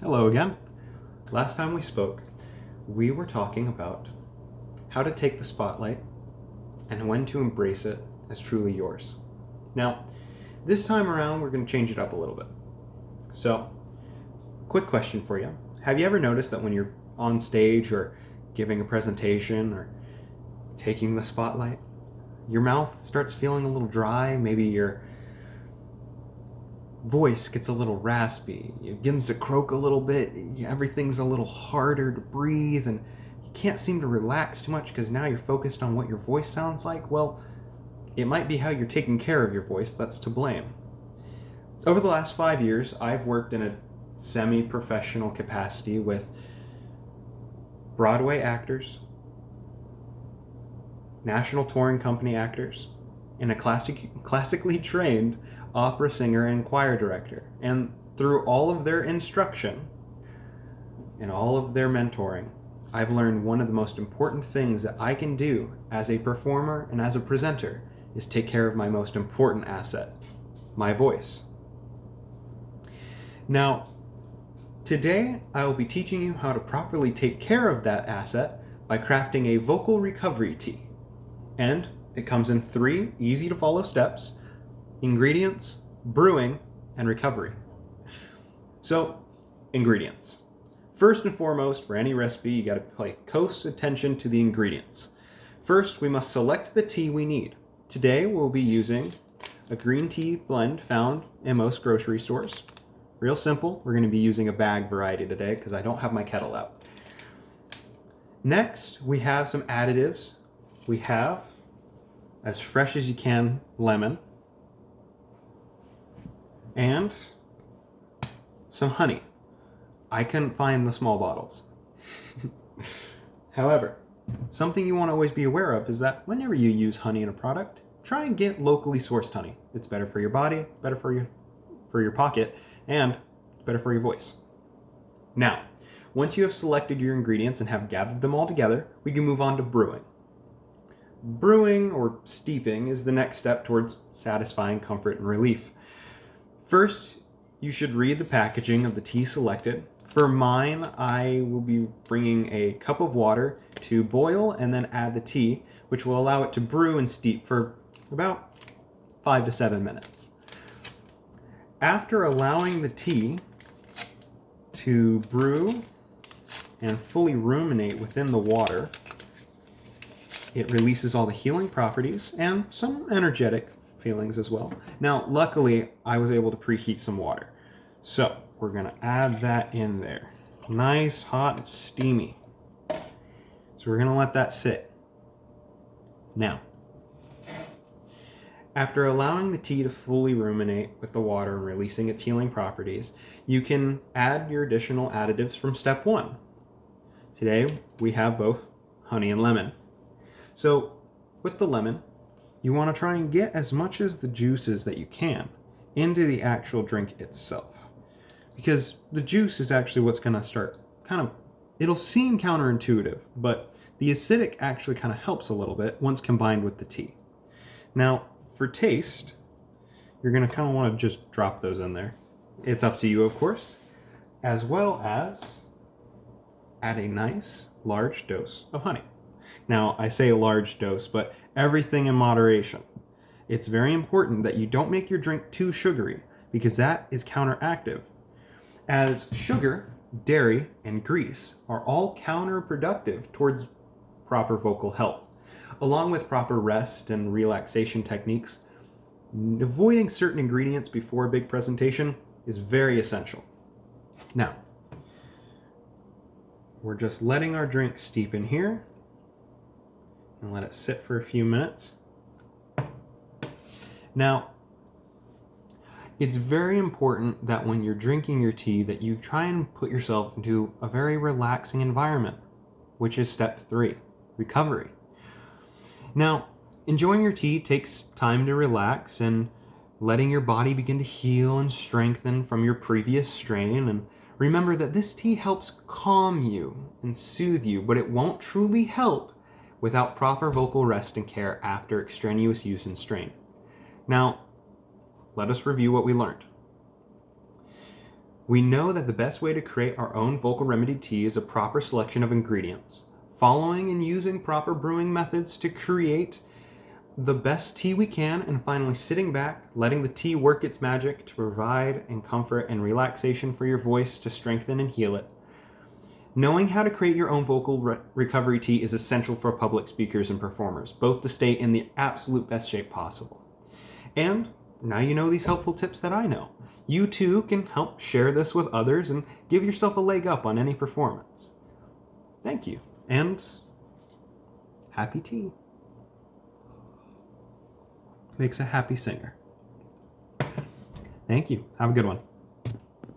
Hello again. Last time we spoke, we were talking about how to take the spotlight and when to embrace it as truly yours. Now, this time around, we're going to change it up a little bit. So, quick question for you. Have you ever noticed that when you're on stage or giving a presentation or taking the spotlight, your mouth starts feeling a little dry, maybe your voice gets a little raspy, it begins to croak a little bit, everything's a little harder to breathe, and you can't seem to relax too much because now you're focused on what your voice sounds like? Well, it might be how you're taking care of your voice that's to blame. Over the last 5 years, I've worked in a semi-professional capacity with Broadway actors, national touring company actors, and a classically trained opera singer and choir director. And through all of their instruction and all of their mentoring, I've learned one of the most important things that I can do as a performer and as a presenter is take care of my most important asset, my voice. Now, today I will be teaching you how to properly take care of that asset by crafting a vocal recovery tea. And it comes in 3 easy to follow steps: ingredients, brewing, and recovery. So, ingredients. First and foremost, for any recipe, you gotta pay close attention to the ingredients. First, we must select the tea we need. Today, we'll be using a green tea blend found in most grocery stores. Real simple, we're gonna be using a bag variety today because I don't have my kettle out. Next, we have some additives. We have, as fresh as you can, lemon, and some honey. I couldn't find the small bottles. However, something you want to always be aware of is that whenever you use honey in a product, try and get locally sourced honey. It's better for your body, it's better for your pocket, and it's better for your voice. Now, once you have selected your ingredients and have gathered them all together, we can move on to brewing. Brewing, or steeping, is the next step towards satisfying comfort and relief. First, you should read the packaging of the tea selected. For mine, I will be bringing a cup of water to boil and then add the tea, which will allow it to brew and steep for about 5 to 7 minutes. After allowing the tea to brew and fully ruminate within the water, it releases all the healing properties and some energetic feelings as well. Now, luckily, I was able to preheat some water. So, we're gonna add that in there. Nice, hot, and steamy. So we're gonna let that sit. Now, after allowing the tea to fully ruminate with the water and releasing its healing properties, you can add your additional additives from step 1. Today, we have both honey and lemon. So, with the lemon, you want to try and get as much as the juices that you can into the actual drink itself. Because the juice is actually what's going to start it'll seem counterintuitive, but the acidic actually kind of helps a little bit once combined with the tea. Now, for taste, you're going to kind of want to just drop those in there. It's up to you, of course, as well as add a nice large dose of honey. Now, I say a large dose, but everything in moderation. It's very important that you don't make your drink too sugary, because that is counteractive. As sugar, dairy, and grease are all counterproductive towards proper vocal health. Along with proper rest and relaxation techniques, avoiding certain ingredients before a big presentation is very essential. Now, we're just letting our drink steep in here and let it sit for a few minutes. Now, it's very important that when you're drinking your tea that you try and put yourself into a very relaxing environment, which is step 3, recovery. Now, enjoying your tea takes time to relax and letting your body begin to heal and strengthen from your previous strain. And remember that this tea helps calm you and soothe you, but it won't truly help without proper vocal rest and care after extraneous use and strain. Now, let us review what we learned. We know that the best way to create our own vocal remedy tea is a proper selection of ingredients, following and using proper brewing methods to create the best tea we can, and finally sitting back, letting the tea work its magic to provide and comfort and relaxation for your voice to strengthen and heal it. Knowing how to create your own vocal recovery tea is essential for public speakers and performers, both to stay in the absolute best shape possible. And now you know these helpful tips that I know. You too can help share this with others and give yourself a leg up on any performance. Thank you, and happy tea. Makes a happy singer. Thank you. Have a good one.